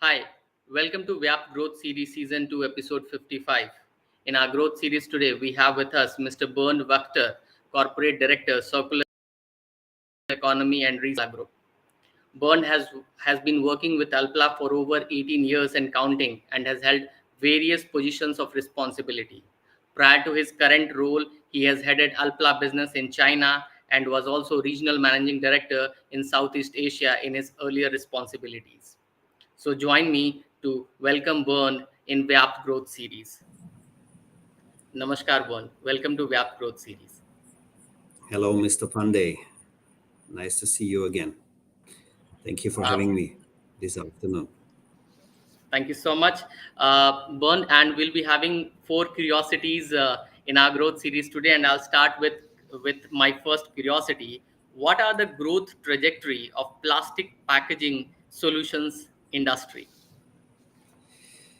Hi, welcome to VYAPT Growth Series Season 2, Episode 55. In our growth series today, we have with us Mr. Bernd Wachter, Corporate Director, Circular Economy and Recycle Group. Bernd has been working with ALPLA for over 18 years and counting and has held various positions of responsibility. Prior to his current role, he has headed ALPLA business in China and was also Regional Managing Director in Southeast Asia in his earlier responsibilities. So join me to welcome Bernd in VYAPT Growth Series. Namaskar, Bernd. Welcome to VYAPT Growth Series. Hello, Mr. Pandey. Nice to see you again. Thank you for having me this afternoon. Thank you so much, Bernd. And we'll be having 4 curiosities in our growth series today. And I'll start with my first curiosity. What are the growth trajectory of plastic packaging solutions industry?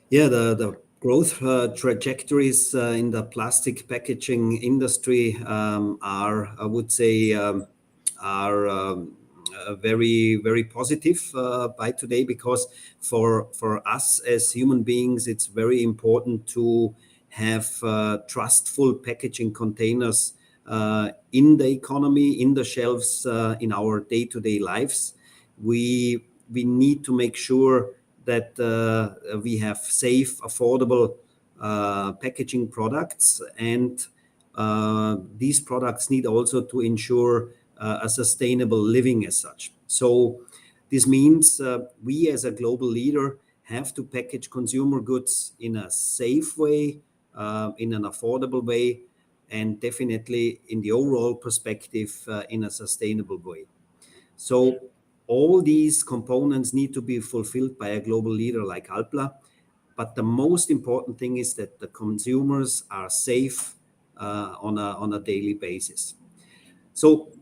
Yeah, the growth trajectories in the plastic packaging industry are, I would say, very, very positive by today, because for us as human beings, it's very important to have trustful packaging containers in the economy, in the shelves, in our day-to-day lives. We need to make sure that we have safe, affordable packaging products, and these products need also to ensure a sustainable living as such. So this means we as a global leader have to package consumer goods in a safe way, in an affordable way, and definitely in the overall perspective in a sustainable way. So all these components need to be fulfilled by a global leader like ALPLA. But the most important thing is that the consumers are safe on a daily basis. So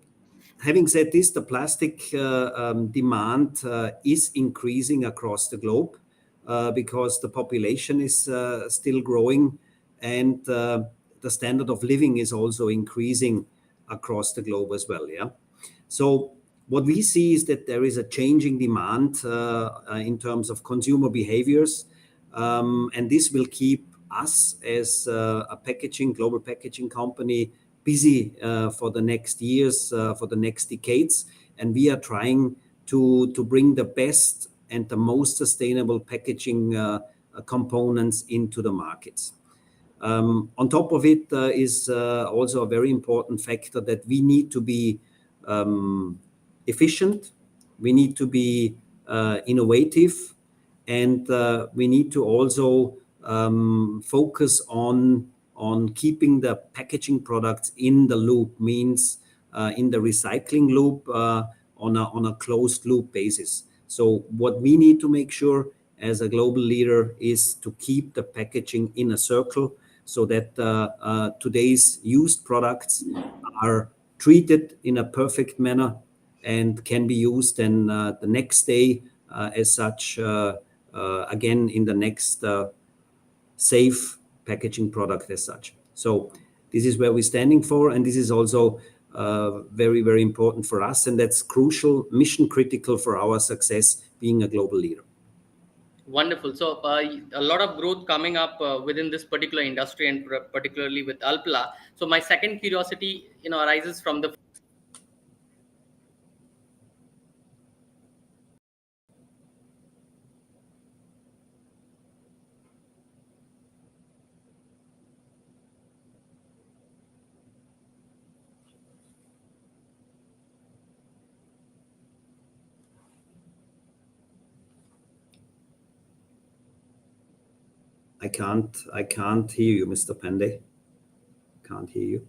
having said this, the plastic demand is increasing across the globe because the population is still growing, and the standard of living is also increasing across the globe as well. Yeah. So what we see is that there is a changing demand in terms of consumer behaviors, and this will keep us as a global packaging company busy for the next years, for the next decades. And we are trying to bring the best and the most sustainable packaging components into the markets. On top of it is also a very important factor that we need to be efficient, we need to be innovative, and we need to also focus on keeping the packaging products in the loop, means in the recycling loop on a closed loop basis. So what we need to make sure as a global leader is to keep the packaging in a circle, so that today's used products are treated in a perfect manner and can be used then the next day as such again in the next safe packaging product as such. So this is where we're standing for, and this is also very, very important for us, and that's crucial, mission critical for our success being a global leader. Wonderful. So a lot of growth coming up within this particular industry, and particularly with ALPLA. So my second curiosity, arises from the I can't hear you, Mr. Pandey. Can't hear you.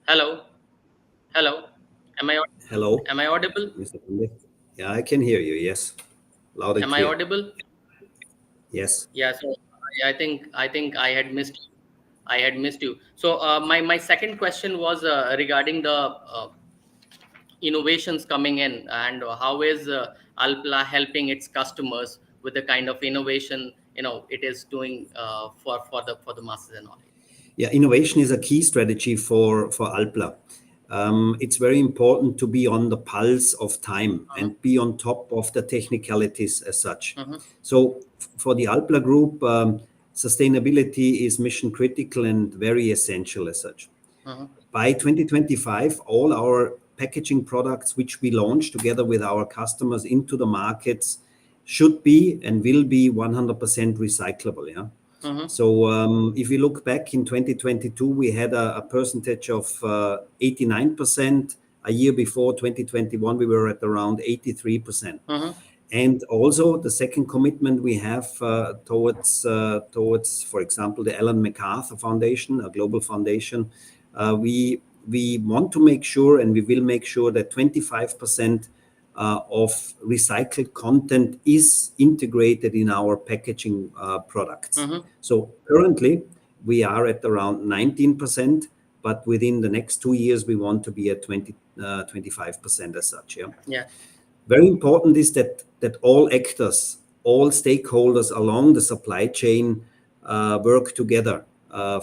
Hello, hello. Am I Hello, am I audible? Mr. Pandey. Yeah, I can hear you. Yes, loud and Am I clear. audible? Yes. Yeah. So I think I had missed you. I had missed you. So my second question was regarding the innovations coming in, and how is ALPLA helping its customers with the kind of innovation it is doing for the masses and all. Yeah, innovation is a key strategy for ALPLA. It's very important to be on the pulse of time Uh-huh. and be on top of the technicalities as such. Uh-huh. So, for the ALPLA group, sustainability is mission critical and very essential as such. Uh-huh. By 2025, all our packaging products, which we launch together with our customers into the markets, should be and will be 100% recyclable. Yeah. Uh-huh. So if you look back in 2022, we had a percentage of 89%. A year before 2021, we were at around 83%. Uh-huh. And also the second commitment we have towards, for example, the Ellen MacArthur Foundation, a global foundation, we want to make sure, and we will make sure, that 25% of recycled content is integrated in our packaging products. Uh-huh. So currently we are at around 19%, but within the next 2 years we want to be at 25% as such. Yeah. Yeah. Very important is that all actors, all stakeholders along the supply chain work together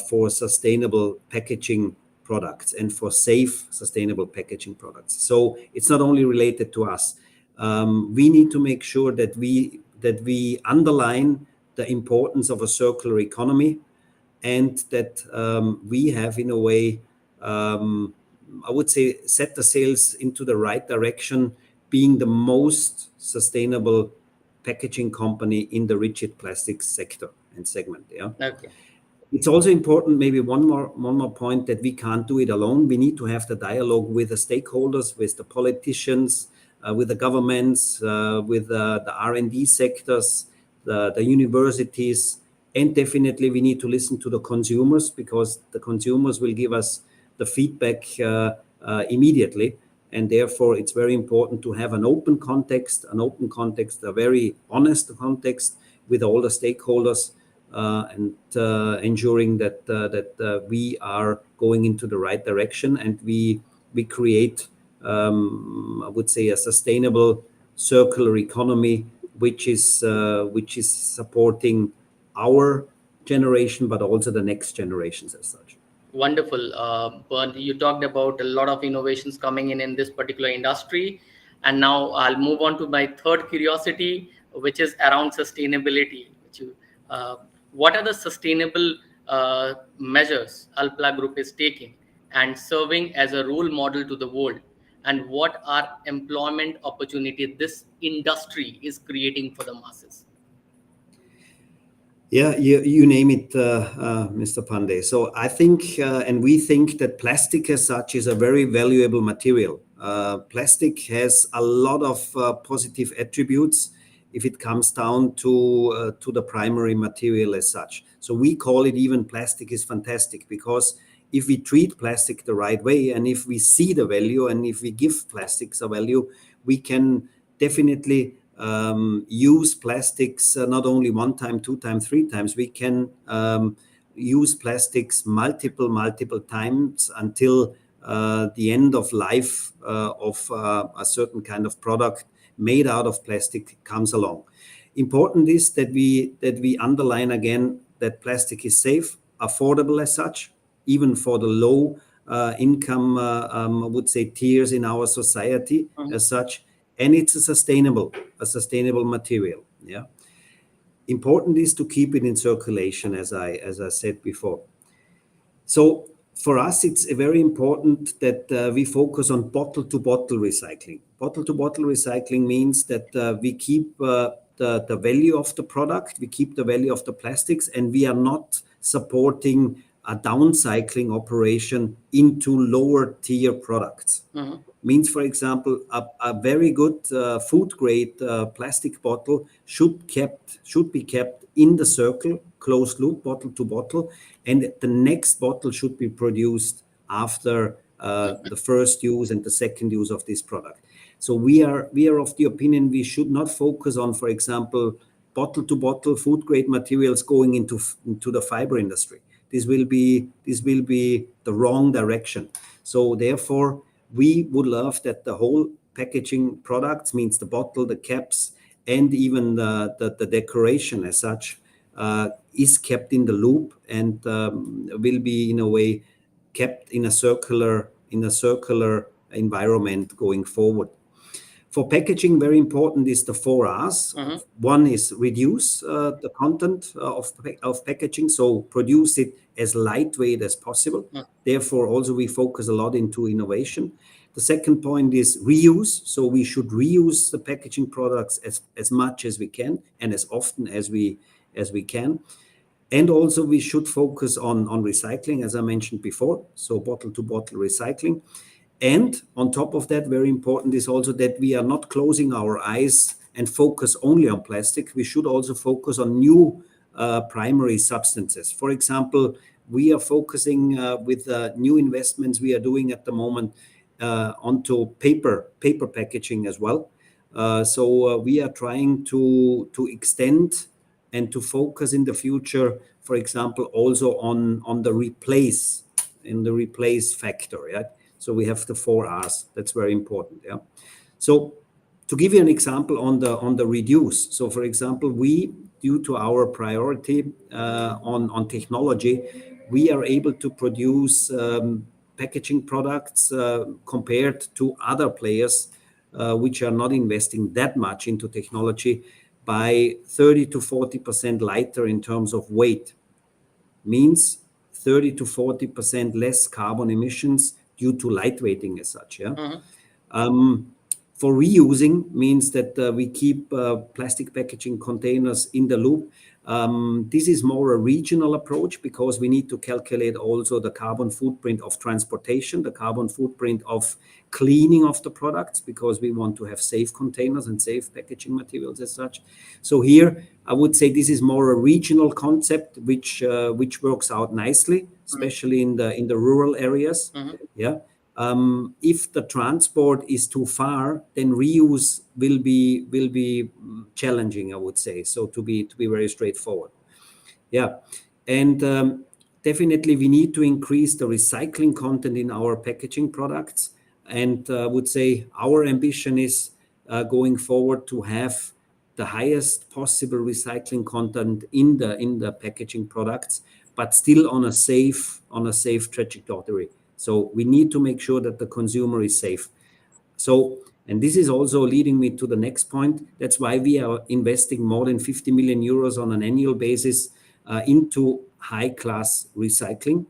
for sustainable packaging products and for safe, sustainable packaging products. So it's not only related to us. We need to make sure that we underline the importance of a circular economy, and that we have, in a way, I would say, set the sails into the right direction, being the most sustainable packaging company in the rigid plastics sector and segment. Yeah. Okay. It's also important, maybe one more point, that we can't do it alone. We need to have the dialogue with the stakeholders, with the politicians, with the governments, with the R&D sectors, the universities, and definitely we need to listen to the consumers, because the consumers will give us the feedback immediately. And therefore, it's very important to have an open context, a very honest context with all the stakeholders, and ensuring that we are going into the right direction, and we create, I would say, a sustainable circular economy, which is supporting our generation, but also the next generations as such. Wonderful. Bernd, you talked about a lot of innovations coming in this particular industry. And now I'll move on to my third curiosity, which is around sustainability. Uh, what are the sustainable measures ALPLA Group is taking and serving as a role model to the world? And what are employment opportunities this industry is creating for the masses? Yeah, you name it, Mr. Pandey. So I think, and we think, that plastic as such is a very valuable material. Plastic has a lot of positive attributes if it comes down to the primary material as such. So we call it, even, plastic is fantastic, because if we treat plastic the right way, and if we see the value, and if we give plastics a value, we can definitely use plastics not only one time, two times, three times. We can use plastics multiple times until the end of life of a certain kind of product made out of plastic comes along. Important is that we underline again that plastic is safe, affordable as such, even for the low income, I would say, tiers in our society as such, and it's a sustainable material. Yeah. Important is to keep it in circulation, as I said before. So for us, it's very important that we focus on bottle-to-bottle recycling. Bottle-to-bottle recycling means that we keep the value of the product, we keep the value of the plastics, and we are not supporting a downcycling operation into lower tier products. Means, for example, a very good food grade plastic bottle should be kept in the circle, closed loop, bottle to bottle, and the next bottle should be produced after the first use and the second use of this product. So we are of the opinion we should not focus on, for example, bottle-to-bottle food grade materials going into the fiber industry. This will be the wrong direction. So therefore, we would love that the whole packaging products, means the bottle, the caps, and even the decoration as such, is kept in the loop and will be in a way kept in a circular environment going forward. For packaging, very important is the 4 Rs. One is reduce the content of packaging, so produce it as lightweight as possible. Therefore, also we focus a lot into innovation. The second point is reuse. So we should reuse the packaging products as much as we can and as often as we can. And also we should focus on recycling, as I mentioned before, so bottle-to-bottle recycling. And on top of that, very important is also that we are not closing our eyes and focus only on plastic. We should also focus on new primary substances. For example, we are focusing with new investments we are doing at the moment onto paper packaging as well. So we are trying to extend and to focus in the future, for example, also on the replace factor. Yeah. So we have the 4 Rs. That's very important. Yeah. So to give you an example on the reduce. So for example, we, due to our priority on technology, we are able to produce packaging products compared to other players which are not investing that much into technology, by 30 to 40% lighter in terms of weight. Means 30 to 40% less carbon emissions due to lightweighting as such. Yeah. For reusing means that we keep plastic packaging containers in the loop. This is more a regional approach because we need to calculate also the carbon footprint of transportation, the carbon footprint of cleaning of the products, because we want to have safe containers and safe packaging materials as such. So here, I would say this is more a regional concept, which works out nicely, especially in the rural areas. Yeah. If the transport is too far, then reuse will be challenging, I would say. So to be very straightforward. Yeah. And definitely we need to increase the recycling content in our packaging products. And I would say our ambition is going forward to have the highest possible recycling content in the packaging products, but still on a safe trajectory. So we need to make sure that the consumer is safe. So, and this is also leading me to the next point. That's why we are investing more than 50 million euros on an annual basis into high-class recycling,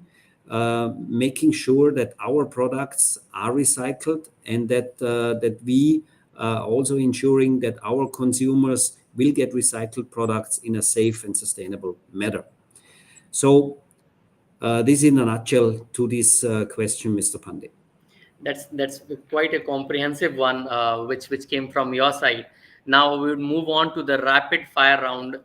making sure that our products are recycled and that we also ensuring that our consumers will get recycled products in a safe and sustainable manner. So this in a nutshell to this question, Mr. Pandey. That's quite a comprehensive one, which came from your side. Now we'll move on to the rapid fire round.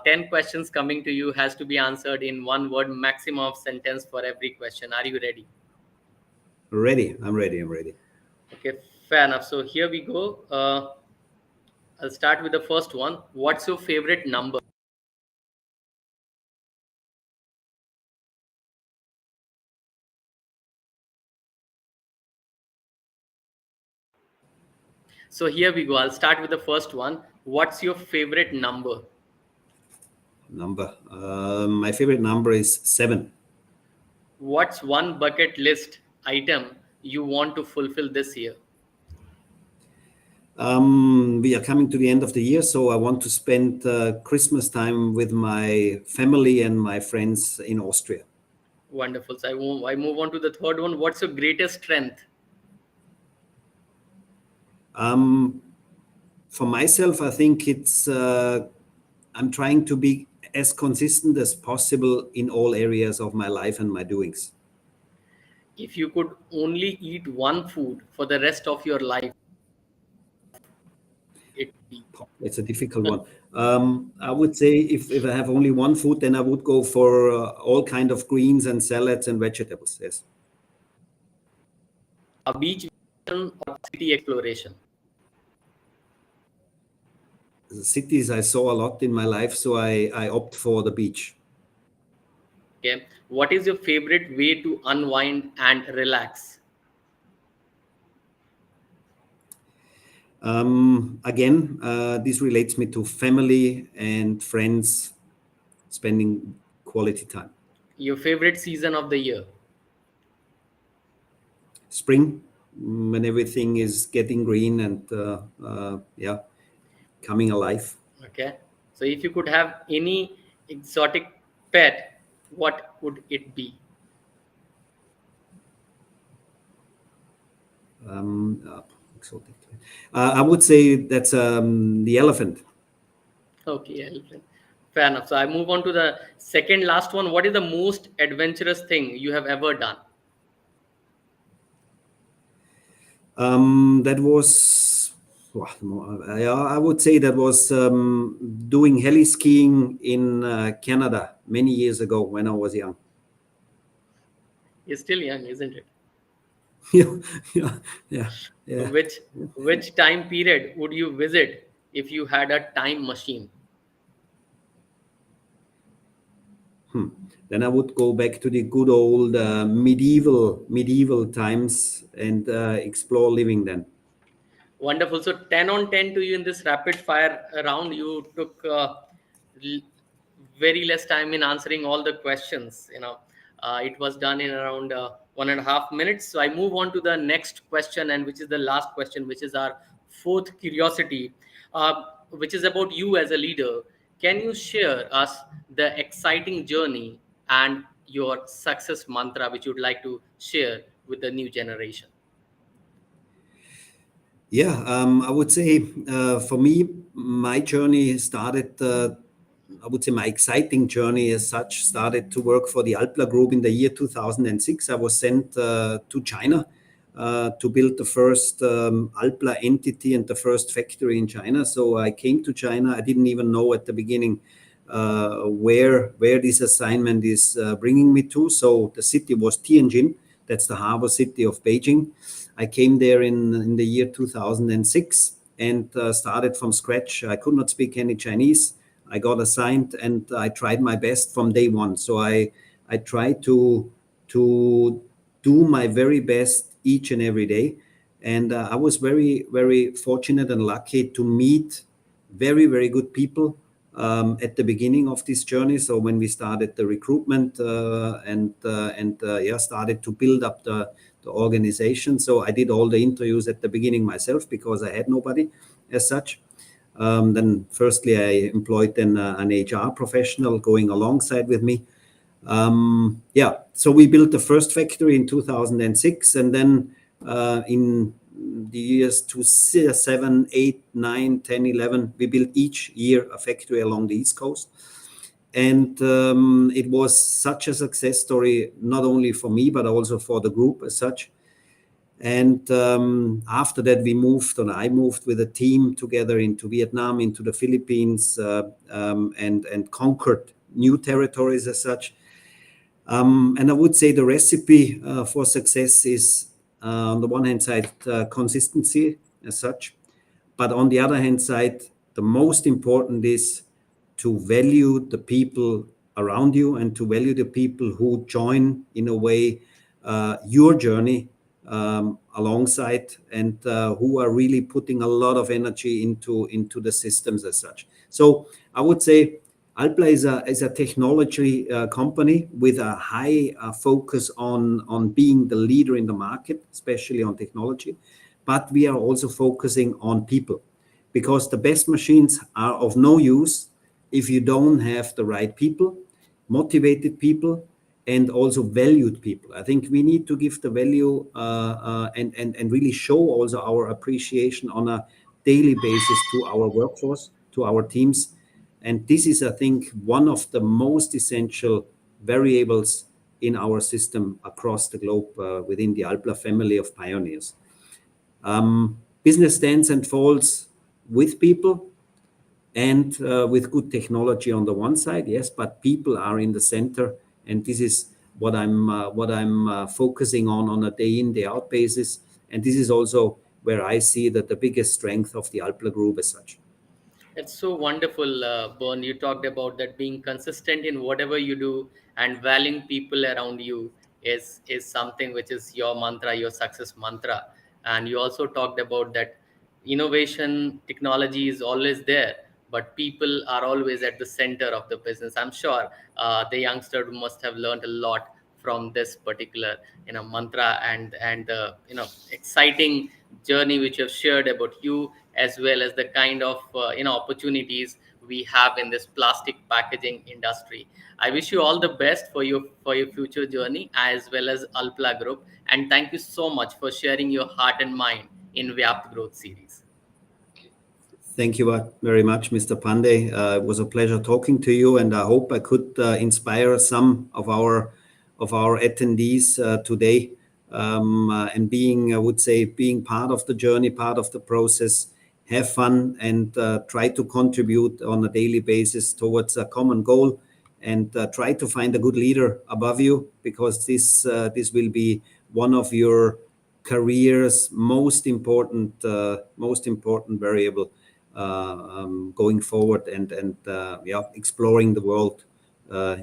10 questions coming to you, has to be answered in one word, maximum of sentence for every question. Are you ready? Ready. I'm ready. Okay, fair enough. So here we go. I'll start with the first one. What's your favorite number? So here we go. I'll start with the first one. What's your favorite number? My favorite number is 7. What's one bucket list item you want to fulfill this year? We are coming to the end of the year, so I want to spend Christmas time with my family and my friends in Austria. Wonderful. So I move on to the third one. What's your greatest strength? For myself, I think it's I'm trying to be as consistent as possible in all areas of my life and my doings. If you could only eat one food for the rest of your life, it would be. It's a difficult one. I would say if I have only one food, then I would go for all kind of greens and salads and vegetables. Yes. A beach vacation or city exploration? The cities I saw a lot in my life, so I opt for the beach. Okay. What is your favorite way to unwind and relax? Again, this relates me to family and friends, spending quality time. Your favorite season of the year? Spring, when everything is getting green and yeah, coming alive. Okay. So if you could have any exotic pet, what would it be? Exotic. I would say that's the elephant. Okay, elephant. Fair enough. So I move on to the second last one. What is the most adventurous thing you have ever done? That was, well, I would say that was doing heli skiing in Canada many years ago when I was young. You're still young, isn't it? Yeah, yeah, yeah, yeah. Which time period would you visit if you had a time machine? Then I would go back to the good old medieval times and explore living then. Wonderful. So 10 on 10 to you in this rapid fire round. You took l- very less time in answering all the questions. It was done in around 1.5 minutes. So I move on to the next question, and which is the last question, which is our fourth curiosity, which is about you as a leader. Can you share us the exciting journey and your success mantra, which you'd like to share with the new generation? Yeah, I would say for me, my journey started. I would say my exciting journey as such started to work for the ALPLA group in the year 2006. I was sent to China to build the first ALPLA entity and the first factory in China. So I came to China. I didn't even know at the beginning where this assignment is bringing me to. So the city was Tianjin. That's the harbor city of Beijing. I came there in the year 2006 and started from scratch. I could not speak any Chinese. I got assigned and I tried my best from day one. So I tried to do my very best each and every day. And I was very fortunate and lucky to meet very good people at the beginning of this journey. So when we started the recruitment started to build up the organization. So I did all the interviews at the beginning myself because I had nobody as such. Then firstly, I employed then an HR professional going alongside with me. So we built the first factory in 2006, and then in the years 2007, 8, 9, 10, 11, we built each year a factory along the East Coast. And it was such a success story, not only for me, but also for the group as such. And after that, I moved with a team together into Vietnam, into the Philippines, and conquered new territories as such. And I would say the recipe for success is, on the one hand side, consistency as such. But on the other hand side, the most important is to value the people around you and to value the people who join, in a way, your journey alongside, and who are really putting a lot of energy into the systems as such. So I would say ALPLA is a technology company with a high focus on being the leader in the market, especially on technology. But we are also focusing on people, because the best machines are of no use if you don't have the right people, motivated people, and also valued people. I think we need to give the value and really show also our appreciation on a daily basis to our workforce, to our teams. And this is, I think, one of the most essential variables in our system across the globe within the ALPLA family of pioneers. Business stands and falls with people and with good technology on the one side, yes, but people are in the center, and this is what I'm focusing on a day in, day out basis. And this is also where I see that the biggest strength of the ALPLA group as such. It's so wonderful, Bern. You talked about that being consistent in whatever you do and valuing people around you is something which is your mantra, your success mantra. And you also talked about that innovation, technology is always there, but people are always at the center of the business. I'm sure the youngster must have learned a lot from this particular mantra and exciting journey which you have shared about you, as well as the kind of opportunities we have in this plastic packaging industry. I wish you all the best for your future journey as well as ALPLA group, and thank you so much for sharing your heart and mind in VYAPT Growth Series. Thank you very much, Mr. Pandey. It was a pleasure talking to you, and I hope I could inspire some of our attendees today. And I would say, being part of the journey, part of the process, have fun and try to contribute on a daily basis towards a common goal, and try to find a good leader above you, because this will be one of your career's most important variable going forward, and exploring the world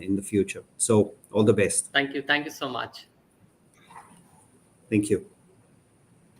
in the future. So all the best. Thank you so much. Thank you.